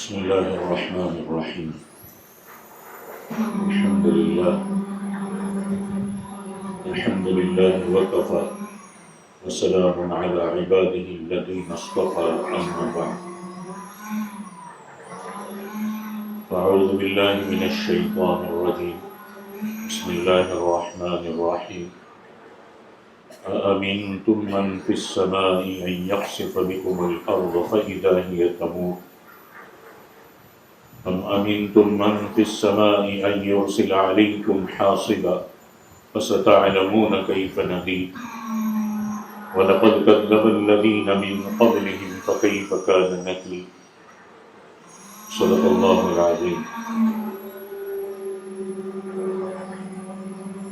بسم الله الرحمن الرحيم. الحمد لله وكفى وسلام على عباده الذين اصطفى. أما بعد، أعوذ بالله من الشيطان الرجيم. بسم الله الرحمن الرحيم. أأمنتم من في السماء أن يخسف بكم الأرض فإذا هي تمور أم أمنتم من في السماء أن يرسل عليكم حاصبا فستعلمون كيف نذير ولقد كذب الذين من قبلهم فكيف كان نكير. صدق الله العظيم.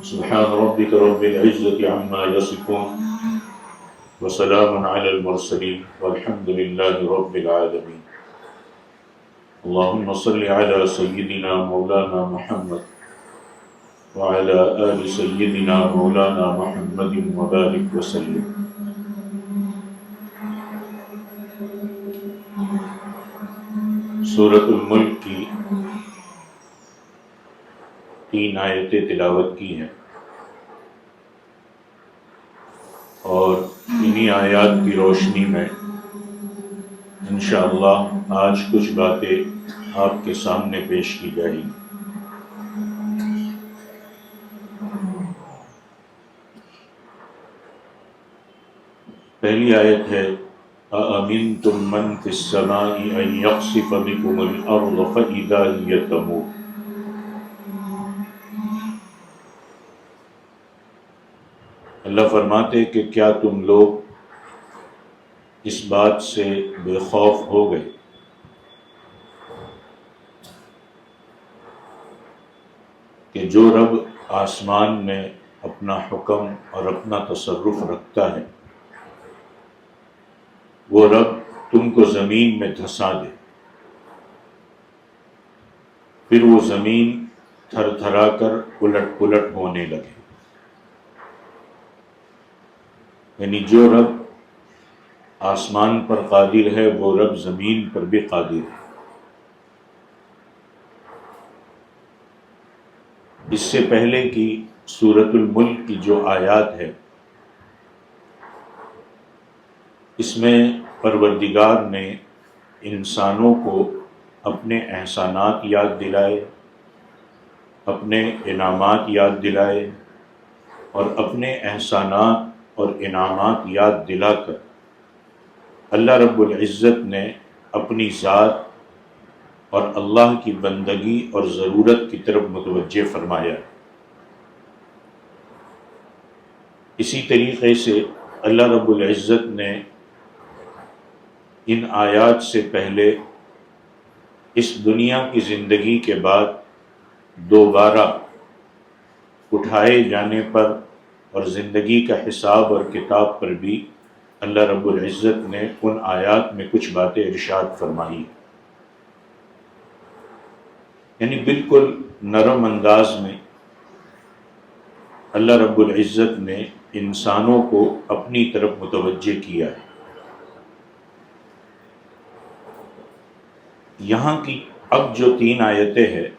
سبحان ربك رب العزة عما يصفون وسلام على المرسلين والحمد لله رب العالمين. اللهم صل على سيدنا مولانا محمد وعلى آل سيدنا مولانا محمد وبارك وسلم. سورۃ الملک کی 3 آیتیں تلاوت کی ہیں اور انہی آیات کی روشنی میں انشاءاللہ آج کچھ باتیں آپ کے سامنے پیش کی جائیں گی. پہلی آیت ہے أَأَمِنْتُمْ مَنْ فِي السَّمَاءِ أَنْ يَخْسِفَ بِكُمُ الْأَرْضَ فَإِذَا هِيَ تَمُورُ. اللہ فرماتے کہ کیا تم لوگ اس بات سے بے خوف ہو گئے کہ جو رب آسمان میں اپنا حکم اور اپنا تصرف رکھتا ہے وہ رب تم کو زمین میں دھسا دے، پھر وہ زمین تھر تھرا کر الٹ پلٹ ہونے لگے. یعنی جو رب آسمان پر قادر ہے وہ رب زمین پر بھی قادر ہے. اس سے پہلے کی سورۃ الملک کی جو آیات ہے اس میں پروردگار نے انسانوں کو اپنے احسانات یاد دلائے، اپنے انعامات یاد دلائے اور اپنے احسانات اور انعامات یاد دلا کر اللہ رب العزت نے اپنی ذات اور اللہ کی بندگی اور ضرورت کی طرف متوجہ فرمایا. اسی طریقے سے اللہ رب العزت نے ان آیات سے پہلے اس دنیا کی زندگی کے بعد دوبارہ اٹھائے جانے پر اور زندگی کا حساب اور کتاب پر بھی اللہ رب العزت نے ان آیات میں کچھ باتیں ارشاد فرمائی. یعنی بالکل نرم انداز میں اللہ رب العزت نے انسانوں کو اپنی طرف متوجہ کیا ہے. یہاں کی اب جو 3 آیتیں ہیں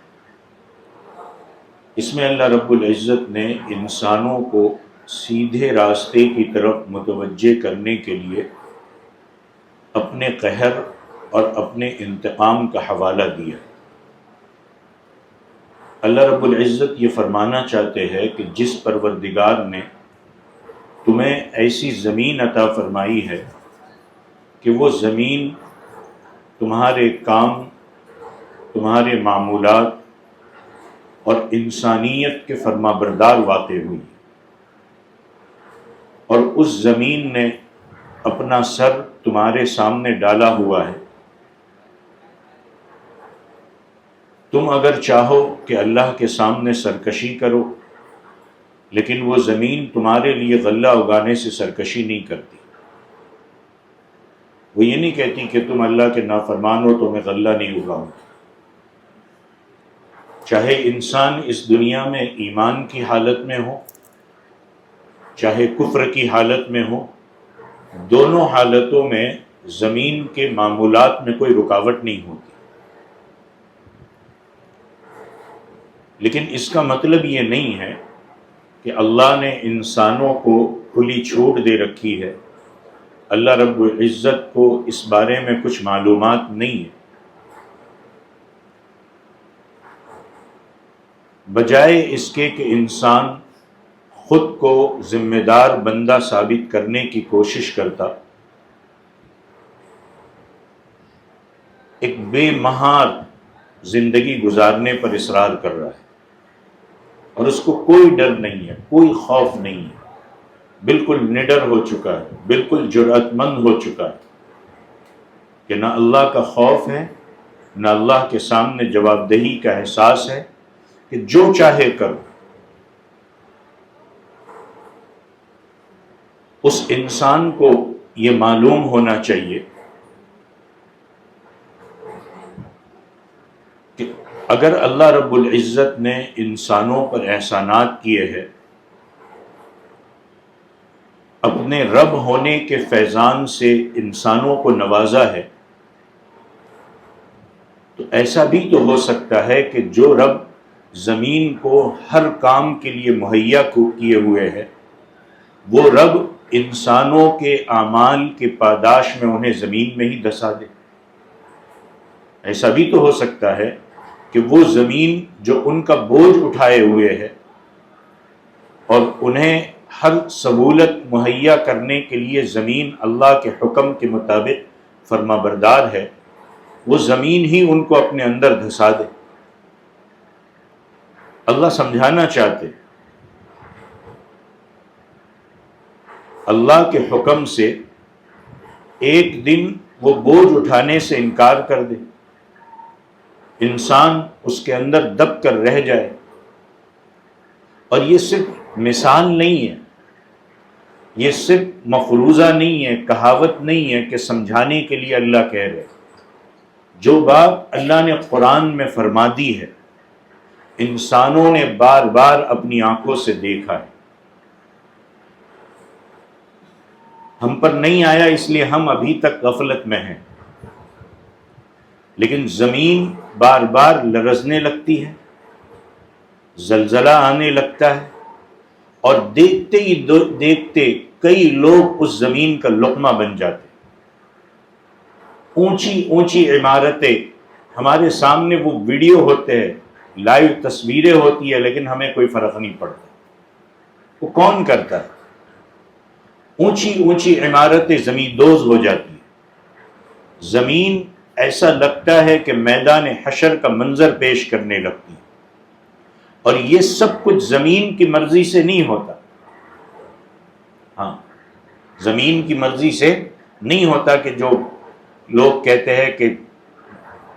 اس میں اللہ رب العزت نے انسانوں کو سیدھے راستے کی طرف متوجہ کرنے کے لیے اپنے قہر اور اپنے انتقام کا حوالہ دیا. اللہ رب العزت یہ فرمانا چاہتے ہیں کہ جس پروردگار نے تمہیں ایسی زمین عطا فرمائی ہے کہ وہ زمین تمہارے کام، تمہارے معمولات اور انسانیت کے فرما بردار واقع ہوئی، اور اس زمین نے اپنا سر تمہارے سامنے ڈالا ہوا ہے. تم اگر چاہو کہ اللہ کے سامنے سرکشی کرو، لیکن وہ زمین تمہارے لیے غلہ اگانے سے سرکشی نہیں کرتی. وہ یہ نہیں کہتی کہ تم اللہ کے نافرمان ہو تو میں غلہ نہیں اگاؤں. چاہے انسان اس دنیا میں ایمان کی حالت میں ہو چاہے کفر کی حالت میں ہو، دونوں حالتوں میں زمین کے معمولات میں کوئی رکاوٹ نہیں ہوتی. لیکن اس کا مطلب یہ نہیں ہے کہ اللہ نے انسانوں کو کھلی چھوٹ دے رکھی ہے، اللہ رب العزت کو اس بارے میں کچھ معلومات نہیں ہے۔ بجائے اس کے کہ انسان خود کو ذمہ دار بندہ ثابت کرنے کی کوشش کرتا، ایک بے مہار زندگی گزارنے پر اصرار کر رہا ہے، اور اس کو کوئی ڈر نہیں ہے، کوئی خوف نہیں ہے، بالکل نڈر ہو چکا ہے، بالکل جرأت مند ہو چکا ہے کہ نہ اللہ کا خوف ہے، نہ اللہ کے سامنے جواب دہی کا احساس ہے کہ جو چاہے کرو۔ اس انسان کو یہ معلوم ہونا چاہیے کہ اگر اللہ رب العزت نے انسانوں پر احسانات کیے ہیں، اپنے رب ہونے کے فیضان سے انسانوں کو نوازا ہے، تو ایسا بھی تو ہو سکتا ہے کہ جو رب زمین کو ہر کام کے لیے مہیا کیے ہوئے ہے، وہ رب انسانوں کے اعمال کے پاداش میں انہیں زمین میں ہی دھسا دے۔ ایسا بھی تو ہو سکتا ہے کہ وہ زمین جو ان کا بوجھ اٹھائے ہوئے ہے اور انہیں ہر سہولت مہیا کرنے کے لیے زمین اللہ کے حکم کے مطابق فرما بردار ہے، وہ زمین ہی ان کو اپنے اندر دھسا دے۔ اللہ سمجھانا چاہتے اللہ کے حکم سے ایک دن وہ بوجھ اٹھانے سے انکار کر دے، انسان اس کے اندر دب کر رہ جائے۔ اور یہ صرف مثال نہیں ہے، یہ صرف مفروضہ نہیں ہے، کہاوت نہیں ہے کہ سمجھانے کے لیے اللہ کہہ رہے۔ جو بات اللہ نے قرآن میں فرما دی ہے، انسانوں نے بار بار اپنی آنکھوں سے دیکھا ہے۔ ہم پر نہیں آیا اس لیے ہم ابھی تک غفلت میں ہیں، لیکن زمین بار بار لرزنے لگتی ہے، زلزلہ آنے لگتا ہے، اور دیکھتے ہی دیکھتے کئی لوگ اس زمین کا لقمہ بن جاتے۔ اونچی اونچی عمارتیں، ہمارے سامنے وہ ویڈیو ہوتے ہیں، لائیو تصویریں ہوتی ہے، لیکن ہمیں کوئی فرق نہیں پڑتا۔ وہ کون کرتا ہے؟ اونچی اونچی عمارتیں زمین دوز ہو جاتی ہیں، زمین ایسا لگتا ہے کہ میدان حشر کا منظر پیش کرنے لگتی ہے۔ اور یہ سب کچھ زمین کی مرضی سے نہیں ہوتا، ہاں، زمین کی مرضی سے نہیں ہوتا کہ جو لوگ کہتے ہیں کہ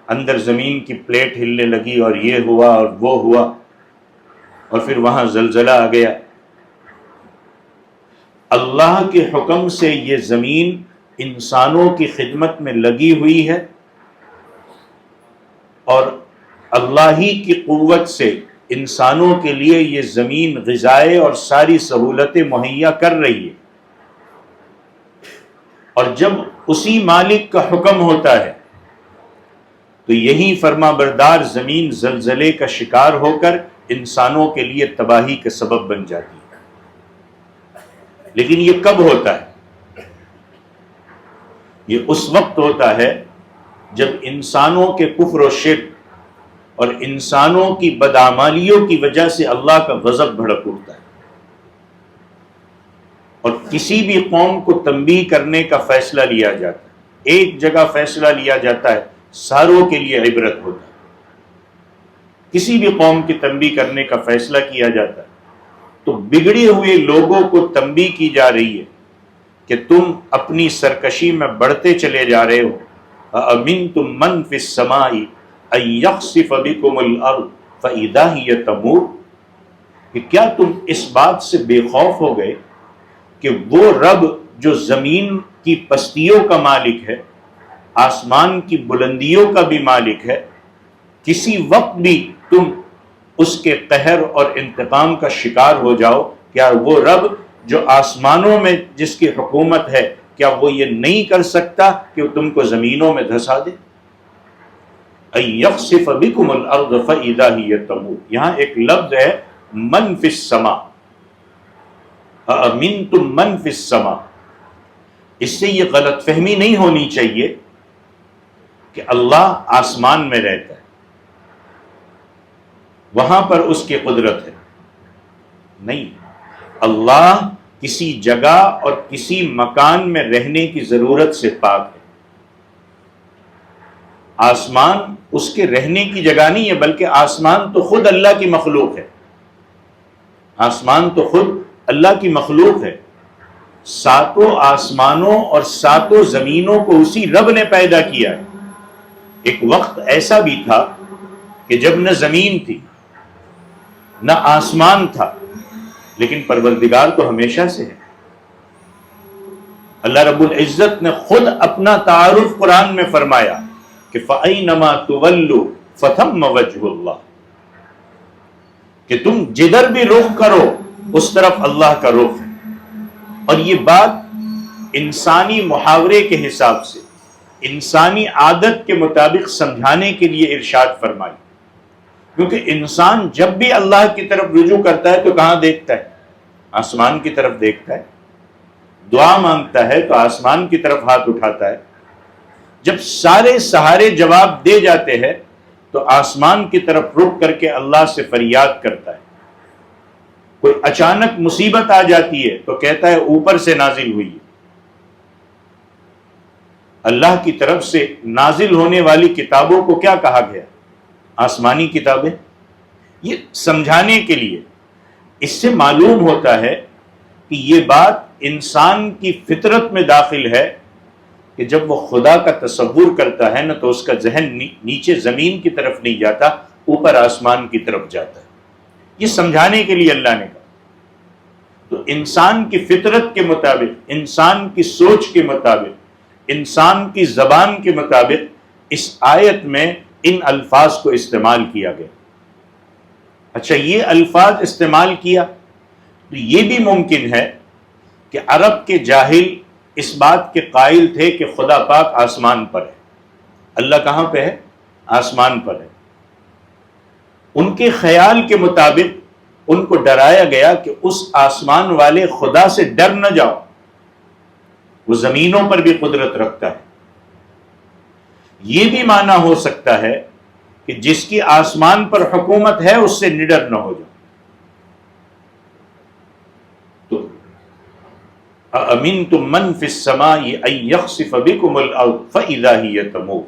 اندر زمین کی پلیٹ ہلنے لگی اور یہ ہوا اور وہ ہوا اور پھر وہاں زلزلہ آ گیا۔ اللہ کے حکم سے یہ زمین انسانوں کی خدمت میں لگی ہوئی ہے، اور اللہ ہی کی قوت سے انسانوں کے لیے یہ زمین غذائے اور ساری سہولتیں مہیا کر رہی ہے۔ اور جب اسی مالک کا حکم ہوتا ہے تو یہی فرما بردار زمین زلزلے کا شکار ہو کر انسانوں کے لیے تباہی کا سبب بن جاتی ہے۔ لیکن یہ کب ہوتا ہے؟ یہ اس وقت ہوتا ہے جب انسانوں کے کفر و شرک اور انسانوں کی بدعمالیوں کی وجہ سے اللہ کا غضب بھڑک اٹھتا ہے، اور کسی بھی قوم کو تنبیہ کرنے کا فیصلہ لیا جاتا ہے، ایک جگہ فیصلہ لیا جاتا ہے، ساروں کے لیے عبرت ہوتا ہے۔ کسی بھی قوم کی تنبیہ کرنے کا فیصلہ کیا جاتا ہے تو بگڑے ہوئے لوگوں کو تنبیہ کی جا رہی ہے کہ تم اپنی سرکشی میں بڑھتے چلے جا رہے ہو۔ أَأَمِنْتُم مَّن فِي السَّمَاءِ أَن يَخْسِفَ بِكُمُ الْأَرْضَ فَإِذَا هِيَ تَمُورُ، کہ کیا تم اس بات سے بے خوف ہو گئے کہ وہ رب جو زمین کی پستیوں کا مالک ہے، آسمان کی بلندیوں کا بھی مالک ہے، کسی وقت بھی تم اس کے قہر اور انتقام کا شکار ہو جاؤ؟ کیا وہ رب جو آسمانوں میں جس کی حکومت ہے، کیا وہ یہ نہیں کر سکتا کہ وہ تم کو زمینوں میں دھسا دے؟ ان یخسف بکم الارض فاذا ہی تمور. یہاں ایک لفظ ہے من فی السماء، امنتم من فی السماء. اس سے یہ غلط فہمی نہیں ہونی چاہیے کہ اللہ آسمان میں رہتا ہے، وہاں پر اس کی قدرت ہے. نہیں، اللہ کسی جگہ اور کسی مکان میں رہنے کی ضرورت سے پاک ہے. آسمان اس کے رہنے کی جگہ نہیں ہے، بلکہ آسمان تو خود اللہ کی مخلوق ہے. آسمان تو خود اللہ کی مخلوق ہے. ساتوں آسمانوں اور ساتوں زمینوں کو اسی رب نے پیدا کیا ہے. ایک وقت ایسا بھی تھا کہ جب نہ زمین تھی نہ آسمان تھا، لیکن پروردگار تو ہمیشہ سے ہے. اللہ رب العزت نے خود اپنا تعارف قرآن میں فرمایا کہ فَأَيْنَمَا تُوَلُّوا فَثَمَّ وَجْهُ اللَّهِ، کہ تم جدھر بھی رخ کرو اس طرف اللہ کا رخ ہے. اور یہ بات انسانی محاورے کے حساب سے، انسانی عادت کے مطابق سمجھانے کے لیے ارشاد فرمائی. کیونکہ انسان جب بھی اللہ کی طرف رجوع کرتا ہے تو کہاں دیکھتا ہے؟ آسمان کی طرف دیکھتا ہے. دعا مانگتا ہے تو آسمان کی طرف ہاتھ اٹھاتا ہے. جب سارے سہارے جواب دے جاتے ہیں تو آسمان کی طرف رخ کر کے اللہ سے فریاد کرتا ہے. کوئی اچانک مصیبت آ جاتی ہے تو کہتا ہے اوپر سے نازل ہوئی ہے. اللہ کی طرف سے نازل ہونے والی کتابوں کو کیا کہا گیا؟ آسمانی کتابیں. یہ سمجھانے کے لیے. اس سے معلوم ہوتا ہے کہ یہ بات انسان کی فطرت میں داخل ہے کہ جب وہ خدا کا تصور کرتا ہے نا تو اس کا ذہن نیچے زمین کی طرف نہیں جاتا، اوپر آسمان کی طرف جاتا ہے. یہ سمجھانے کے لیے اللہ نے کہا. تو انسان کی فطرت کے مطابق، انسان کی سوچ کے مطابق، انسان کی زبان کے مطابق اس آیت میں ان الفاظ کو استعمال کیا گیا. اچھا، یہ الفاظ استعمال کیا تو یہ بھی ممکن ہے کہ عرب کے جاہل اس بات کے قائل تھے کہ خدا پاک آسمان پر ہے. اللہ کہاں پہ ہے؟ آسمان پر ہے. ان کے خیال کے مطابق ان کو ڈرایا گیا کہ اس آسمان والے خدا سے ڈر نہ جاؤ، وہ زمینوں پر بھی قدرت رکھتا ہے. یہ بھی معنی ہو سکتا ہے کہ جس کی آسمان پر حکومت ہے اس سے نڈر نہ ہو جاؤ. تو أَأَمِنْتُمْ مَنْ فِي السَّمَاءِ أَنْ يَخْسِفَ بِكُمُ الْأَرْضَ فَإِذَا هِيَ تَمُورُ.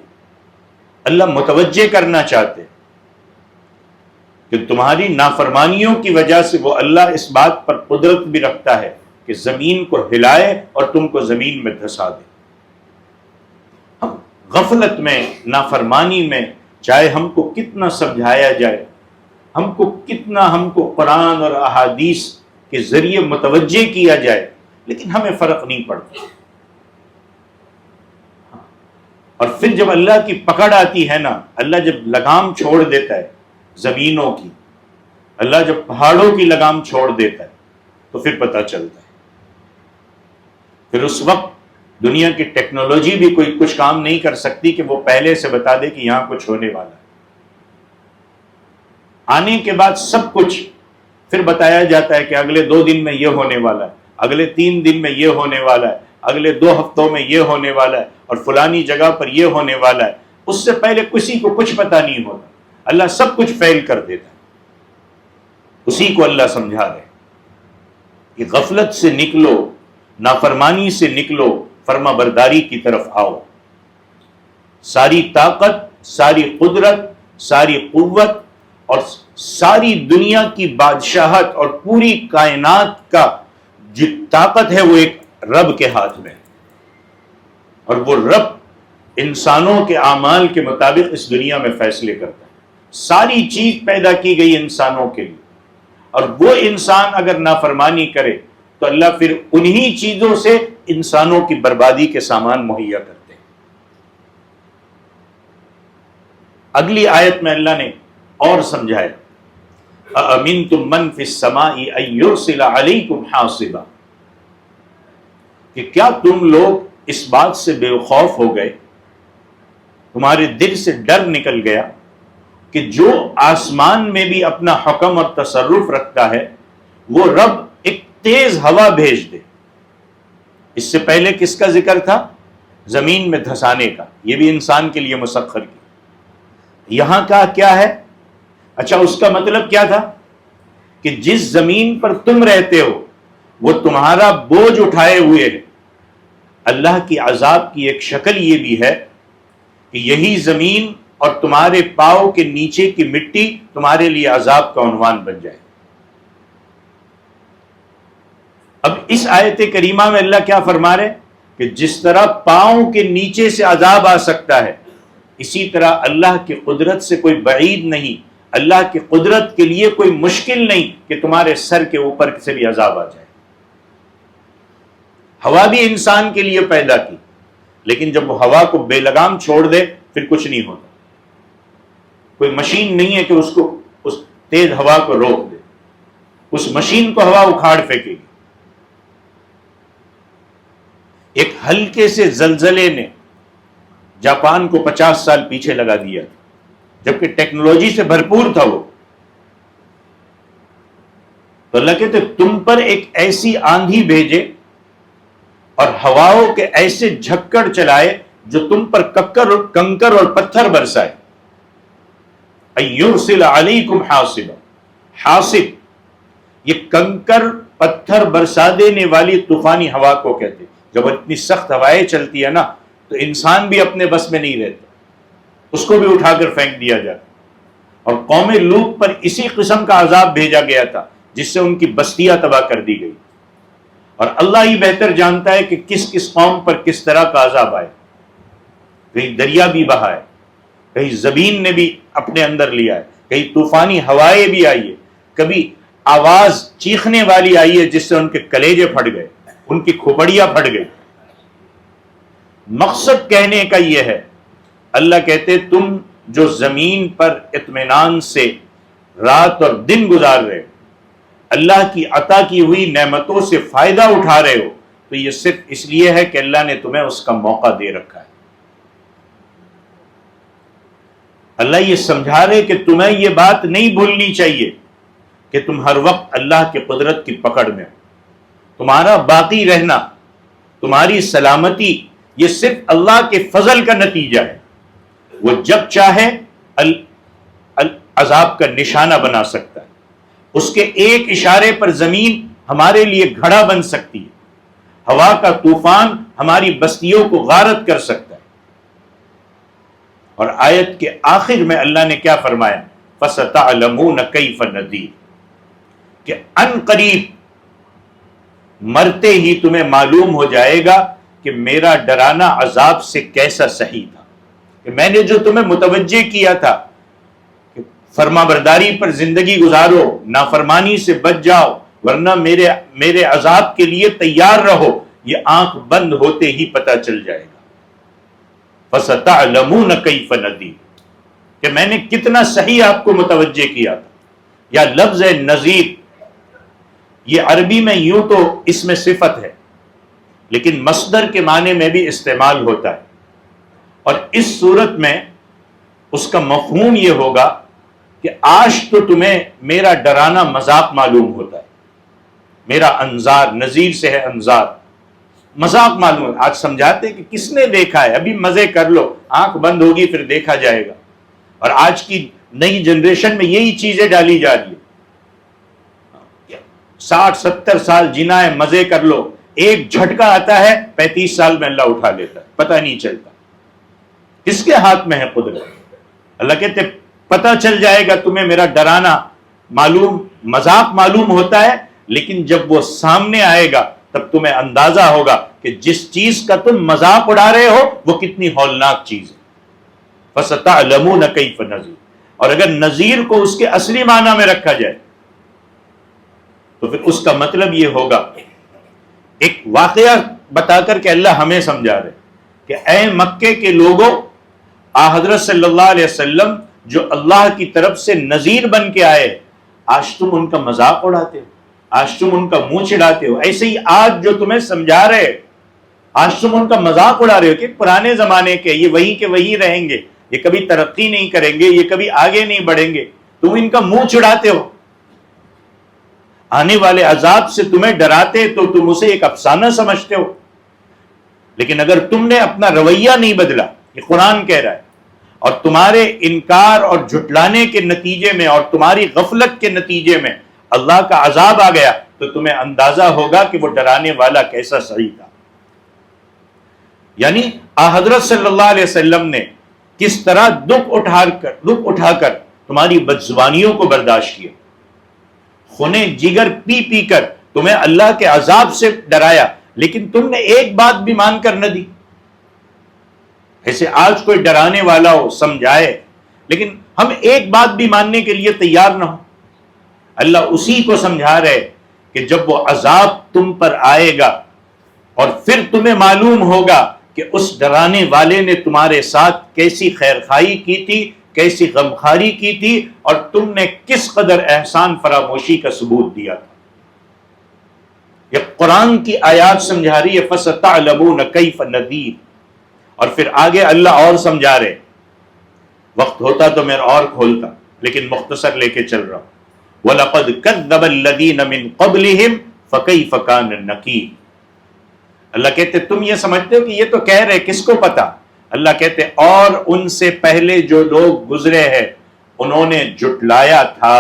اللہ متوجہ کرنا چاہتے کہ تمہاری نافرمانیوں کی وجہ سے وہ اللہ اس بات پر قدرت بھی رکھتا ہے کہ زمین کو ہلائے اور تم کو زمین میں دھسا دے. ہم غفلت میں، نافرمانی میں، چاہے ہم کو کتنا سمجھایا جائے، ہم کو قرآن اور احادیث کے ذریعے متوجہ کیا جائے، لیکن ہمیں فرق نہیں پڑتا. اور پھر جب اللہ کی پکڑ آتی ہے نا، اللہ جب لگام چھوڑ دیتا ہے زمینوں کی، اللہ جب پہاڑوں کی لگام چھوڑ دیتا ہے تو پھر پتہ چلتا ہے. پھر اس وقت دنیا کی ٹیکنالوجی بھی کوئی کچھ کام نہیں کر سکتی کہ وہ پہلے سے بتا دے کہ یہاں کچھ ہونے والا ہے. آنے کے بعد سب کچھ پھر بتایا جاتا ہے کہ اگلے 2 دن میں یہ ہونے والا ہے، اگلے 3 دن میں یہ ہونے والا ہے، اگلے 2 ہفتوں میں یہ ہونے والا ہے، اور فلانی جگہ پر یہ ہونے والا ہے. اس سے پہلے کسی کو کچھ پتہ نہیں ہوتا. اللہ سب کچھ فیل کر دیتا ہے. اسی کو اللہ سمجھا رہے کہ غفلت سے نکلو، نافرمانی سے نکلو، فرما برداری کی طرف آؤ. ساری طاقت، ساری قدرت، ساری قوت اور ساری دنیا کی بادشاہت اور پوری کائنات کا جو طاقت ہے وہ ایک رب کے ہاتھ میں ہے. اور وہ رب انسانوں کے اعمال کے مطابق اس دنیا میں فیصلے کرتا ہے. ساری چیز پیدا کی گئی انسانوں کے لیے، اور وہ انسان اگر نافرمانی کرے تو اللہ پھر انہی چیزوں سے انسانوں کی بربادی کے سامان مہیا کرتے ہیں. اگلی آیت میں اللہ نے اور سمجھایا أَأَمِنْتُمْ مَنْ فِي السَّمَاءِ أَن يُرْسِلَ عَلَيْكُمْ حَاصِبًا، کہ کیا تم لوگ اس بات سے بے خوف ہو گئے تمہارے دل سے ڈر نکل گیا کہ جو آسمان میں بھی اپنا حکم اور تصرف رکھتا ہے وہ رب ایک تیز ہوا بھیج دے. اس سے پہلے کس کا ذکر تھا؟ زمین میں دھسانے کا، یہ بھی انسان کے لیے مسخر کی. یہاں کا کیا ہے؟ اچھا، اس کا مطلب کیا تھا کہ جس زمین پر تم رہتے ہو وہ تمہارا بوجھ اٹھائے ہوئے ہے. اللہ کی عذاب کی ایک شکل یہ بھی ہے کہ یہی زمین اور تمہارے پاؤں کے نیچے کی مٹی تمہارے لیے عذاب کا عنوان بن جائے. اب اس آیت کریمہ میں اللہ کیا فرما رہے کہ جس طرح پاؤں کے نیچے سے عذاب آ سکتا ہے، اسی طرح اللہ کی قدرت سے کوئی بعید نہیں، اللہ کی قدرت کے لیے کوئی مشکل نہیں کہ تمہارے سر کے اوپر سے بھی عذاب آ جائے. ہوا بھی انسان کے لیے پیدا کی، لیکن جب وہ ہوا کو بے لگام چھوڑ دے پھر کچھ نہیں ہوتا. کوئی مشین نہیں ہے کہ اس کو اس تیز ہوا کو روک دے، اس مشین کو ہوا اکھاڑ پھینکے گی. ایک ہلکے سے زلزلے نے جاپان کو 50 سال پیچھے لگا دیا تھا، جبکہ ٹیکنالوجی سے بھرپور تھا وہ. تو اللہ کہتے تم پر ایک ایسی آندھی بھیجے اور ہواؤں کے ایسے جھکڑ چلائے جو تم پر کنکر اور پتھر برسائے. ایرسل علیکم حاصبا، حاصب یہ کنکر پتھر برسا دینے والی طوفانی ہوا کو کہتے. جب اتنی سخت ہوائیں چلتی ہے نا تو انسان بھی اپنے بس میں نہیں رہتا، اس کو بھی اٹھا کر پھینک دیا جاتا. اور قوم لوط پر اسی قسم کا عذاب بھیجا گیا تھا جس سے ان کی بستیاں تباہ کر دی گئی. اور اللہ ہی بہتر جانتا ہے کہ کس کس قوم پر کس طرح کا عذاب آئے. کہیں دریا بھی بہا ہے، کہیں زمین نے بھی اپنے اندر لیا ہے، کہیں طوفانی ہوائیں بھی آئی ہے، کبھی آواز چیخنے والی آئی ہے جس سے ان کے کلیجے پھٹ گئے، ان کی کھوپڑیاں پھٹ گئی. مقصد کہنے کا یہ ہے، اللہ کہتے تم جو زمین پر اطمینان سے رات اور دن گزار رہے ہو، اللہ کی عطا کی ہوئی نعمتوں سے فائدہ اٹھا رہے ہو، تو یہ صرف اس لیے ہے کہ اللہ نے تمہیں اس کا موقع دے رکھا ہے. اللہ یہ سمجھا رہے کہ تمہیں یہ بات نہیں بھولنی چاہیے کہ تم ہر وقت اللہ کی قدرت کی پکڑ میں ہو. تمہارا باقی رہنا، تمہاری سلامتی، یہ صرف اللہ کے فضل کا نتیجہ ہے. وہ جب چاہے عذاب کا نشانہ بنا سکتا ہے. اس کے ایک اشارے پر زمین ہمارے لیے گھڑا بن سکتی ہے، ہوا کا طوفان ہماری بستیوں کو غارت کر سکتا ہے. اور آیت کے آخر میں اللہ نے کیا فرمایا؟ فَسَتَعْلَمُونَ كَيْفَ نَذِيرٌ، کہ ان قریب مرتے ہی تمہیں معلوم ہو جائے گا کہ میرا ڈرانا عذاب سے کیسا صحیح تھا. کہ میں نے جو تمہیں متوجہ کیا تھا کہ فرما برداری پر زندگی گزارو، نافرمانی سے بچ جاؤ، ورنہ میرے عذاب کے لیے تیار رہو، یہ آنکھ بند ہوتے ہی پتہ چل جائے گا. فَسَتَعْلَمُونَ كَيْفَ نَذِيرٌ، کہ میں نے کتنا صحیح آپ کو متوجہ کیا تھا. یا لفظ نذیر، یہ عربی میں یوں تو اس میں صفت ہے لیکن مصدر کے معنی میں بھی استعمال ہوتا ہے. اور اس صورت میں اس کا مفہوم یہ ہوگا کہ آج تو تمہیں میرا ڈرانا مذاق معلوم ہوتا ہے. میرا انذار، نذیر سے ہے انذار، مذاق معلوم ہے. آج سمجھاتے کہ کس نے دیکھا ہے، ابھی مزے کر لو، آنکھ بند ہوگی پھر دیکھا جائے گا. اور آج کی نئی جنریشن میں یہی چیزیں ڈالی جا رہی ہے. 60-70 سال جینا ہے، مزے کر لو، ایک جھٹکا آتا ہے 35 سال میں اللہ اٹھا لیتا ہے، پتہ نہیں چلتا. کس کے ہاتھ میں ہے قدرت؟ اللہ کہتے پتہ چل جائے گا تمہیں میرا ڈرانا معلوم، مذاق معلوم ہوتا ہے، لیکن جب وہ سامنے آئے گا تب تمہیں اندازہ ہوگا کہ جس چیز کا تم مذاق اڑا رہے ہو وہ کتنی ہولناک چیز ہے. فَسَتَعْلَمُونَ كَيْفَ نَذِيرٌ. اور اگر نذیر کو اس کے اصلی معنی میں رکھا جائے تو پھر اس کا مطلب یہ ہوگا، ایک واقعہ بتا کر کے اللہ ہمیں سمجھا رہے کہ اے مکے کے لوگوں، حضرت صلی اللہ علیہ وسلم جو اللہ کی طرف سے نذیر بن کے آئے، آج تم ان کا مذاق اڑاتے ہو، آج تم ان کا منہ چڑھاتے ہو. ایسے ہی آج جو تمہیں سمجھا رہے آج تم ان کا مذاق اڑا رہے ہو کہ پرانے زمانے کے یہ وہی رہیں گے، یہ کبھی ترقی نہیں کریں گے، یہ کبھی آگے نہیں بڑھیں گے، تم ان کا منہ چڑھاتے ہو، آنے والے عذاب سے تمہیں ڈراتے تو تم اسے ایک افسانہ سمجھتے ہو۔ لیکن اگر تم نے اپنا رویہ نہیں بدلا، یہ قرآن کہہ رہا ہے، اور تمہارے انکار اور جھٹلانے کے نتیجے میں اور تمہاری غفلت کے نتیجے میں اللہ کا عذاب آ گیا، تو تمہیں اندازہ ہوگا کہ وہ ڈرانے والا کیسا صحیح تھا۔ یعنی حضرت صلی اللہ علیہ وسلم نے کس طرح دکھ اٹھا کر تمہاری بدزبانیوں کو برداشت کیا، خونے جگر پی پی کر تمہیں اللہ کے عذاب سے ڈرایا، لیکن تم نے ایک بات بھی مان کر نہ دی۔ ایسے آج کوئی ڈرانے والا ہو سمجھائے، لیکن ہم ایک بات بھی ماننے کے لیے تیار نہ ہو۔ اللہ اسی کو سمجھا رہے کہ جب وہ عذاب تم پر آئے گا اور پھر تمہیں معلوم ہوگا کہ اس ڈرانے والے نے تمہارے ساتھ کیسی خیرخواہی کی تھی، کیسی غمخواری کی تھی، اور تم نے کس قدر احسان فراموشی کا ثبوت دیا تھا۔ یہ قرآن کی آیات سمجھا رہی ہے، فَسَتَعْلَمُونَ كَيْفَ نَذِيرٌ، اور پھر آگے اللہ اور سمجھا رہے۔ وقت ہوتا تو میں اور کھولتا، لیکن مختصر لے کے چل رہا ہوں۔ وَلَقَدْ كَذَّبَ الَّذِينَ مِن قَبْلِهِمْ فَكَيْفَ كَانَ النَّكِيرُ۔ اللہ کہتے تم یہ سمجھتے ہو کہ یہ تو کہہ رہے، کس کو پتا؟ اللہ کہتے اور ان سے پہلے جو لوگ گزرے ہیں انہوں نے جھٹلایا تھا۔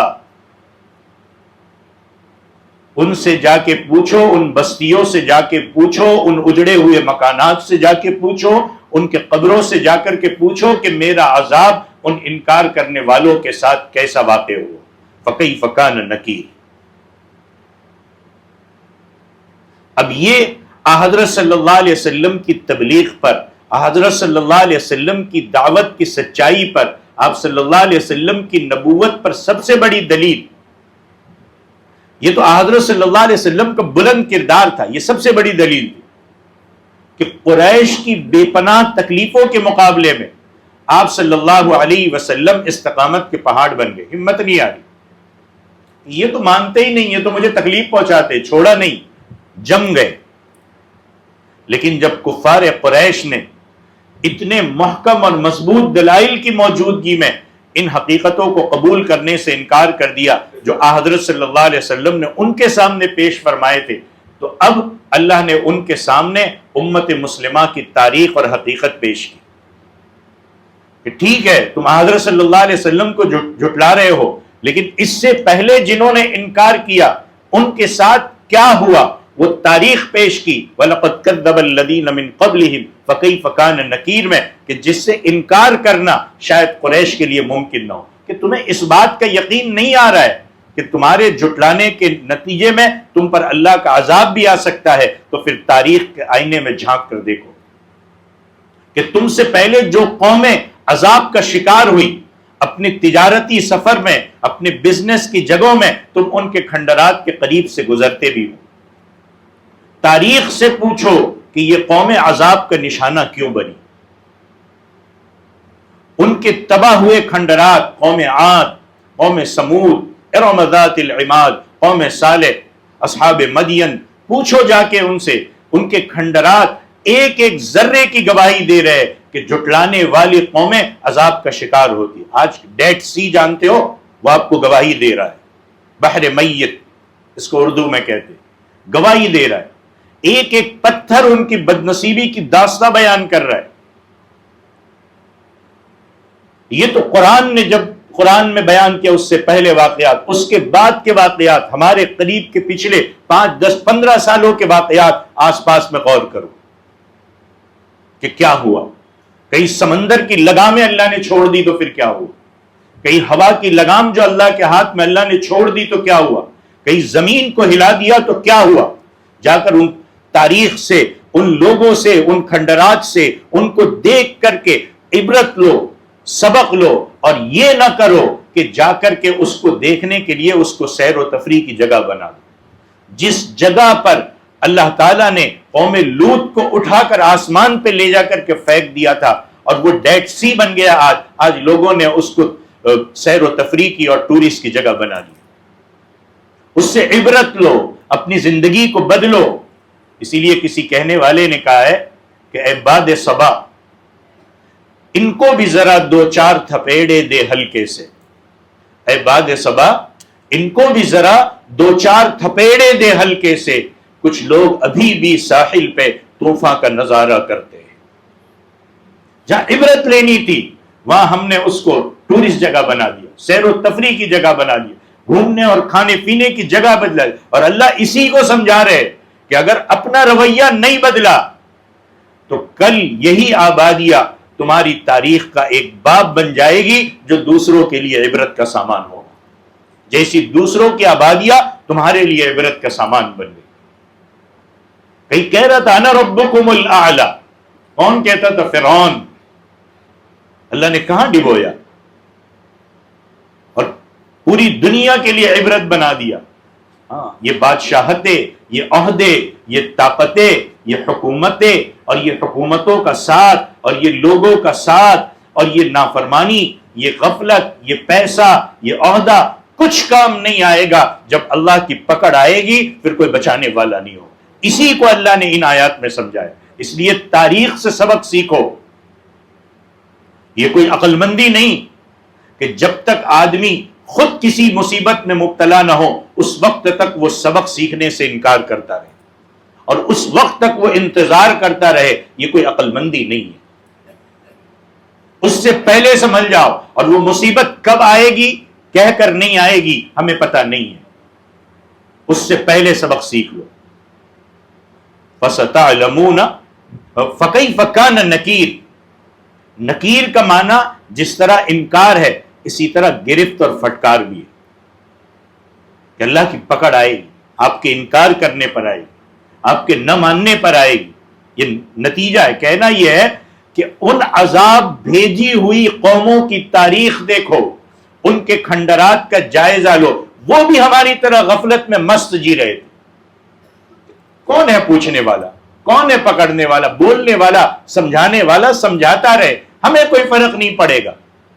ان سے جا کے پوچھو، ان بستیوں سے جا کے پوچھو، ان اجڑے ہوئے مکانات سے جا کے پوچھو، ان کے قبروں سے جا کر کے پوچھو کہ میرا عذاب ان انکار کرنے والوں کے ساتھ کیسا واقع ہوا۔ فَكَيْفَ كَانَ نَكِيرٌ۔ اب یہ حضرت صلی اللہ علیہ وسلم کی تبلیغ پر، حضرت صلی اللہ علیہ وسلم کی دعوت کی سچائی پر، آپ صلی اللہ علیہ وسلم کی نبوت پر سب سے بڑی دلیل، یہ تو حضرت صلی اللہ علیہ وسلم کا بلند کردار تھا، یہ سب سے بڑی دلیل تھی کہ قریش کی بے پناہ تکلیفوں کے مقابلے میں آپ صلی اللہ علیہ وسلم استقامت کے پہاڑ بن گئے، ہمت نہیں آ رہی، یہ تو مانتے ہی نہیں، یہ تو مجھے تکلیف پہنچاتے، چھوڑا نہیں، جم گئے۔ لیکن جب کفار قریش نے اتنے محکم اور مضبوط دلائل کی موجودگی میں ان حقیقتوں کو قبول کرنے سے انکار کر دیا جو حضرت صلی اللہ علیہ وسلم نے ان کے سامنے پیش فرمائے تھے، تو اب اللہ نے ان کے سامنے امت مسلمہ کی تاریخ اور حقیقت پیش کی کہ ٹھیک ہے تم حضرت صلی اللہ علیہ وسلم کو جھٹلا رہے ہو، لیکن اس سے پہلے جنہوں نے انکار کیا ان کے ساتھ کیا ہوا وہ تاریخ پیش کی۔ وَلَقَدْ كَذَّبَ الَّذِينَ مِن قَبْلِهِمْ فَكَيْفَ كَانَ نَكِيرٌ میں کہ جس سے انکار کرنا شاید قریش کے لیے ممکن نہ ہو، کہ تمہیں اس بات کا یقین نہیں آ رہا ہے کہ تمہارے جھٹلانے کے نتیجے میں تم پر اللہ کا عذاب بھی آ سکتا ہے، تو پھر تاریخ کے آئینے میں جھانک کر دیکھو کہ تم سے پہلے جو قومیں عذاب کا شکار ہوئی، اپنے تجارتی سفر میں، اپنے بزنس کی جگہوں میں تم ان کے کھنڈرات کے قریب سے گزرتے بھی ہو۔ تاریخ سے پوچھو کہ یہ قوم عذاب کا نشانہ کیوں بنی۔ ان کے تباہ ہوئے کھنڈرات، قوم عاد، قوم سمود، ارم ذات العماد، قوم صالح، اصحاب مدین، پوچھو جا کے ان سے، ان کے کھنڈرات ایک ایک ذرے کی گواہی دے رہے کہ جھٹلانے والی قومیں عذاب کا شکار ہوتی۔ آج ڈیڈ سی جانتے ہو، وہ آپ کو گواہی دے رہا ہے، بحر میت اس کو اردو میں کہتے، گواہی دے رہا ہے، ایک ایک پتھر ان کی بدنصیبی کی داستہ بیان کر رہا ہے۔ یہ تو قرآن نے جب قرآن میں بیان کیا اس سے پہلے واقعات، اس کے بعد کے واقعات، ہمارے قریب کے پچھلے 5، 10، 15 سالوں کے واقعات آس پاس میں غور کرو کہ کیا ہوا۔ کہیں سمندر کی لگامیں اللہ نے چھوڑ دی تو پھر کیا ہوا، کہیں ہوا کی لگام جو اللہ کے ہاتھ میں اللہ نے چھوڑ دی تو کیا ہوا، کہیں زمین کو ہلا دیا تو کیا ہوا۔ جا کر ان تاریخ سے، ان لوگوں سے، ان کھنڈرات سے ان کو دیکھ کر کے عبرت لو، سبق لو، اور یہ نہ کرو کہ جا کر کے اس کو دیکھنے کے لیے اس کو سیر و تفریح کی جگہ بنا دو۔ جس جگہ پر اللہ تعالیٰ نے قوم لوط کو اٹھا کر آسمان پہ لے جا کر کے پھینک دیا تھا اور وہ ڈیڈ سی بن گیا، آج لوگوں نے اس کو سیر و تفریح کی اور ٹورسٹ کی جگہ بنا دی۔ اس سے عبرت لو، اپنی زندگی کو بدلو۔ اسی لیے کسی کہنے والے نے کہا ہے کہ اے باد صبا، ان کو بھی ذرا دو چار تھپیڑے دے ہلکے سے. اے باد صبا، ان کو بھی ذرا دو چار تھپیڑے دے ہلکے سے. کچھ لوگ ابھی بھی ساحل پہ طوفان کا نظارہ کرتے ہیں. جہاں عبرت لینی تھی وہاں ہم نے اس کو ٹورسٹ جگہ بنا دیا، سیر و تفریح کی جگہ بنا دیا، گھومنے اور کھانے پینے کی جگہ بدلا. اور اللہ اسی کو سمجھا رہے کہ اگر اپنا رویہ نہیں بدلا تو کل یہی آبادیاں تمہاری تاریخ کا ایک باب بن جائے گی جو دوسروں کے لیے عبرت کا سامان ہوگا، جیسی دوسروں کی آبادیاں تمہارے لیے عبرت کا سامان بن گئی. کہیں کہہ رہا تھا انا ربکم الاعلی، کون کہتا تھا؟ فرعون. اللہ نے کہاں ڈبویا اور پوری دنیا کے لیے عبرت بنا دیا. ہاں، یہ بادشاہتیں، یہ عہدے، یہ طاقتیں، یہ حکومتیں اور یہ حکومتوں کا ساتھ اور یہ لوگوں کا ساتھ اور یہ نافرمانی، یہ غفلت، یہ پیسہ، یہ عہدہ کچھ کام نہیں آئے گا. جب اللہ کی پکڑ آئے گی پھر کوئی بچانے والا نہیں ہوگا. اسی کو اللہ نے ان آیات میں سمجھایا. اس لیے تاریخ سے سبق سیکھو. یہ کوئی عقل مندی نہیں کہ جب تک آدمی خود کسی مصیبت میں مبتلا نہ ہو اس وقت تک وہ سبق سیکھنے سے انکار کرتا رہے اور اس وقت تک وہ انتظار کرتا رہے. یہ کوئی عقل مندی نہیں ہے. اس سے پہلے سمجھ جاؤ. اور وہ مصیبت کب آئے گی کہہ کر نہیں آئے گی، ہمیں پتہ نہیں ہے. اس سے پہلے سبق سیکھ لو. فَسَتَعْلَمُونَ فَكَيْفَ كَانَ نَكِيرٌ. نکیر کا معنی جس طرح انکار ہے اسی طرح گرفت اور پھٹکار بھی ہے کہ اللہ کی پکڑ آئے گی، آپ کے انکار کرنے پر آئے گی، آپ کے نہ ماننے پر آئے گی. یہ نتیجہ ہے. کہنا یہ ہے کہ ان عذاب بھیجی ہوئی قوموں کی تاریخ دیکھو، ان کے کھنڈرات کا جائزہ لو. وہ بھی ہماری طرح غفلت میں مست جی رہے تھے. کون ہے پوچھنے والا؟ کون ہے پکڑنے والا؟ بولنے والا، سمجھانے والا سمجھاتا رہے. ہمیں کوئی فرق نہیں پڑے گا.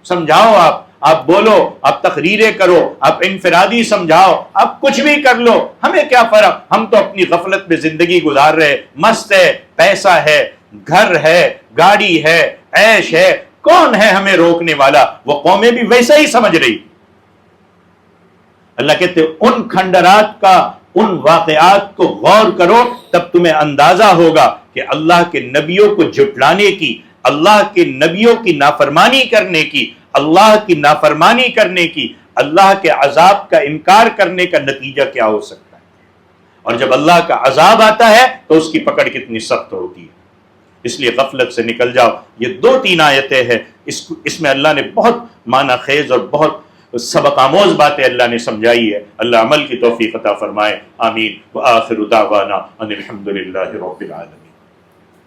سمجھاؤ، آپ بولو، آپ تقریریں کرو، آپ انفرادی سمجھاؤ، آپ کچھ بھی کر لو، ہمیں کیا فرق؟ ہم تو اپنی غفلت میں زندگی گزار رہے. مست ہے، پیسہ ہے، گھر ہے، گاڑی ہے، عیش ہے. کون ہے ہمیں روکنے والا؟ وہ قومیں بھی ویسا ہی سمجھ رہی. اللہ کہتے ان کھنڈرات کا، ان واقعات کو غور کرو تب تمہیں اندازہ ہوگا کہ اللہ کے نبیوں کو جھٹلانے کی، اللہ کے نبیوں کی نافرمانی کرنے کی، اللہ کی نافرمانی کرنے کی، اللہ کے عذاب کا انکار کرنے کا نتیجہ کیا ہو سکتا ہے. اور جب اللہ کا عذاب آتا ہے تو اس کی پکڑ کتنی سخت ہوتی ہے. اس لیے غفلت سے نکل جاؤ. یہ 2-3 آیتیں ہیں، اس میں اللہ نے بہت معنی خیز اور بہت سبق آموز باتیں اللہ نے سمجھائی ہے. اللہ عمل کی توفیق عطا فرمائے. آمین. وآخر دعوانا ان الحمد للہ رب العالمین.